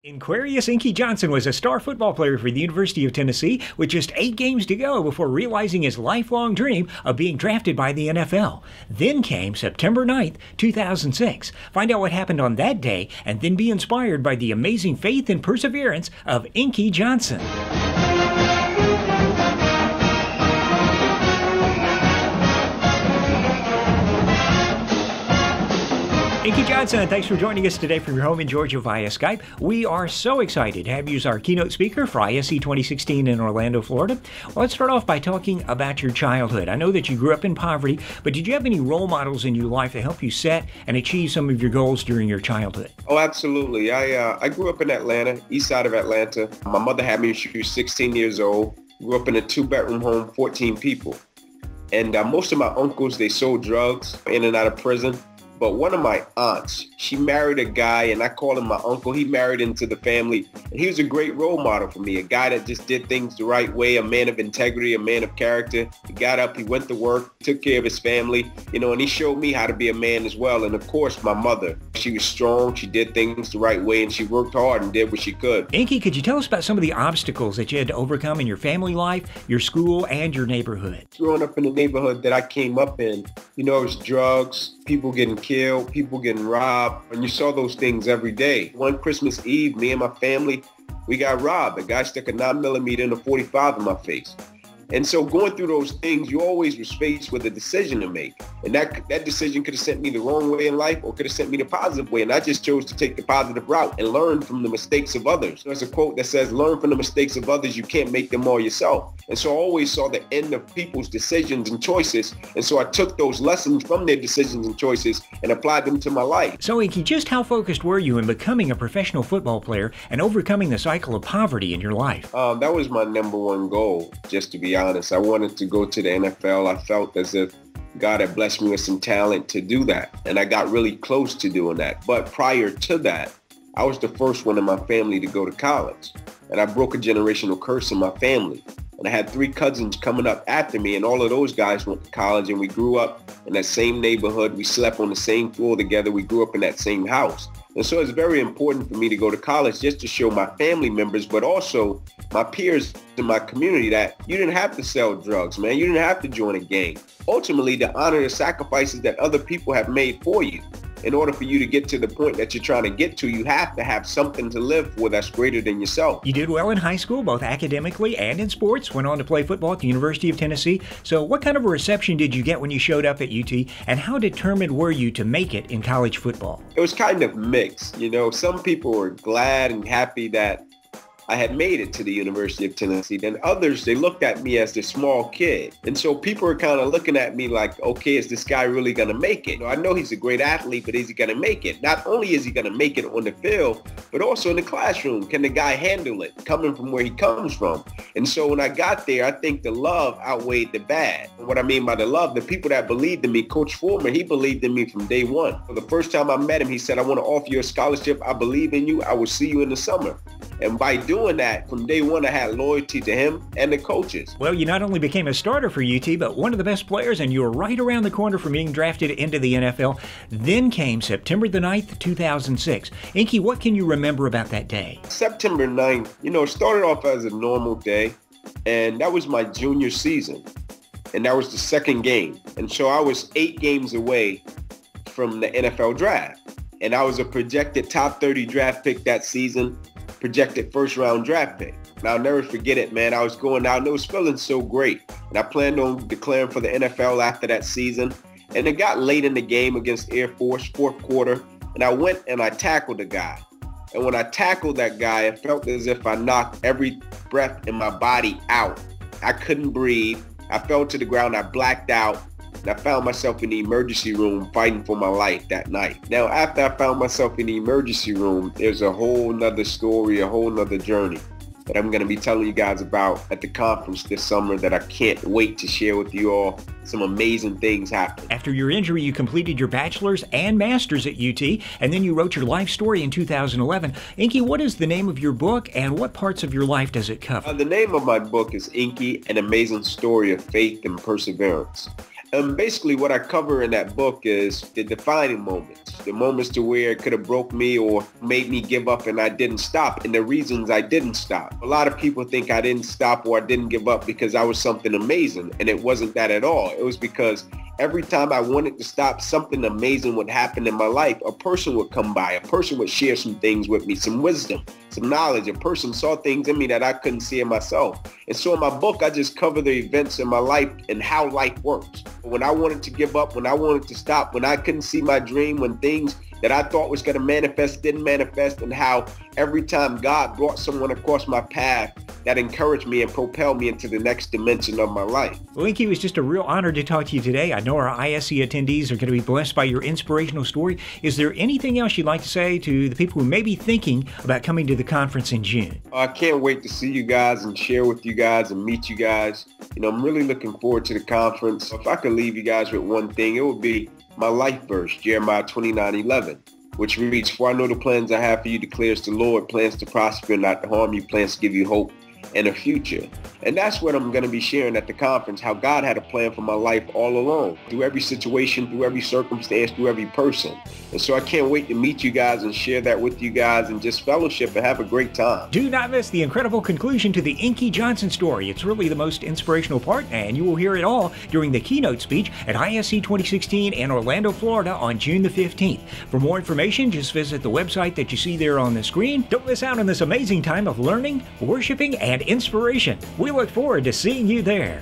Aquarius Inky Johnson was a star football player for the University of Tennessee with just 8 games to go before realizing his lifelong dream of being drafted by the NFL. Then came September 9th, 2006. Find out what happened on that day and then be inspired by the amazing faith and perseverance of Inky Johnson. Inky Johnson, thanks for joining us today from your home in Georgia via Skype. We are so excited to have you as our keynote speaker for ISE 2016 in Orlando, Florida. Well, let's start off by talking about your childhood. I know that you grew up in poverty, but did you have any role models in your life to help you set and achieve some of your goals during your childhood? Oh, absolutely. I grew up in Atlanta, east side of Atlanta. My mother had me when she was 16 years old. Grew up in a 2-bedroom home, 14 people. And most of my uncles, they sold drugs in and out of prison. But one of my aunts, she married a guy, and I call him my uncle. He married into the family, and he was a great role model for me, a guy that just did things the right way, a man of integrity, a man of character. He got up, he went to work, took care of his family, and he showed me how to be a man as well. And of course, my mother, she was strong, she did things the right way, and she worked hard and did what she could. Inky, could you tell us about some of the obstacles that you had to overcome in your family life, your school, and your neighborhood? Growing up in the neighborhood that I came up in, it was drugs, people getting killed, people getting robbed, and you saw those things every day. One Christmas Eve, me and my family, we got robbed. A guy stuck a 9mm and a 45 in my face. And so going through those things, you always was faced with a decision to make. And that decision could have sent me the wrong way in life or could have sent me the positive way. And I just chose to take the positive route and learn from the mistakes of others. There's a quote that says, learn from the mistakes of others. You can't make them all yourself. And so I always saw the end of people's decisions and choices. And so I took those lessons from their decisions and choices and applied them to my life. So Inky, just how focused were you in becoming a professional football player and overcoming the cycle of poverty in your life? That was my number one goal, just to be honest. I wanted to go to the NFL. I felt as if God had blessed me with some talent to do that. And I got really close to doing that. But prior to that, I was the first one in my family to go to college. And I broke a generational curse in my family. And I had 3 cousins coming up after me, and all of those guys went to college, and we grew up in that same neighborhood. We slept on the same floor together. We grew up in that same house. And so it's very important for me to go to college just to show my family members, but also my peers in my community that you didn't have to sell drugs, man. You didn't have to join a gang. Ultimately, to honor the sacrifices that other people have made for you. In order for you to get to the point that you're trying to get to, you have to have something to live for that's greater than yourself. You did well in high school, both academically and in sports, went on to play football at the University of Tennessee. So what kind of a reception did you get when you showed up at UT, and how determined were you to make it in college football? It was kind of mixed. Some people were glad and happy that I had made it to the University of Tennessee. Then others, they looked at me as the small kid. And so people were kind of looking at me like, okay, is this guy really going to make it? I know he's a great athlete, but is he going to make it? Not only is he going to make it on the field, but also in the classroom. Can the guy handle it coming from where he comes from? And so when I got there, I think the love outweighed the bad. And what I mean by the love, the people that believed in me, Coach Foreman, he believed in me from day one. For the first time I met him, he said, I want to offer you a scholarship. I believe in you. I will see you in the summer. And by doing that, from day one, I had loyalty to him and the coaches. Well, you not only became a starter for UT, but one of the best players, and you were right around the corner from being drafted into the NFL. Then came September the 9th, 2006. Inky, what can you remember about that day? September 9th, started off as a normal day, and that was my junior season. And that was the second game. And so I was 8 games away from the NFL draft. And I was a projected top 30 draft pick that season. Projected first-round draft pick. And I'll never forget it, man. I was going out and it was feeling so great. And I planned on declaring for the NFL after that season. And it got late in the game against Air Force, 4th quarter. And I went and I tackled the guy. And when I tackled that guy, I felt as if I knocked every breath in my body out. I couldn't breathe. I fell to the ground. I blacked out. And I found myself in the emergency room fighting for my life that night. Now, after I found myself in the emergency room, there's a whole nother story, a whole nother journey that I'm going to be telling you guys about at the conference this summer that I can't wait to share with you all. Some amazing things happened. After your injury, you completed your bachelor's and master's at UT, and then you wrote your life story in 2011. Inky, what is the name of your book, and what parts of your life does it cover? The name of my book is Inky, An Amazing Story of Faith and Perseverance. Basically what I cover in that book is the defining moments, the moments to where it could have broke me or made me give up and I didn't stop, and the reasons I didn't stop. A lot of people think I didn't stop or I didn't give up because I was something amazing, and it wasn't that at all. It was because every time I wanted to stop, something amazing would happen in my life. A person would come by, a person would share some things with me, some wisdom, some knowledge. A person saw things in me that I couldn't see in myself. And so in my book, I just cover the events in my life and how life works. When I wanted to give up, when I wanted to stop, when I couldn't see my dream, when things that I thought was going to manifest didn't manifest, and how every time God brought someone across my path that encouraged me and propelled me into the next dimension of my life. Well, Inky, it was just a real honor to talk to you today. I know our ISE attendees are going to be blessed by your inspirational story. Is there anything else you'd like to say to the people who may be thinking about coming to the conference in June? I can't wait to see you guys and share with you guys and meet you guys. I'm really looking forward to the conference. If I could leave you guys with one thing, it would be my life verse, Jeremiah 29:11, which reads, "For I know the plans I have for you, declares the Lord, plans to prosper and not to harm you, plans to give you hope and a future." And that's what I'm going to be sharing at the conference, how God had a plan for my life all along, through every situation, through every circumstance, through every person. And so I can't wait to meet you guys and share that with you guys and just fellowship and have a great time. Do not miss the incredible conclusion to the Inky Johnson story. It's really the most inspirational part, and you will hear it all during the keynote speech at ISE 2016 in Orlando, Florida on June the 15th. For more information, just visit the website that you see there on the screen. Don't miss out on this amazing time of learning, worshiping, and inspiration. We look forward to seeing you there.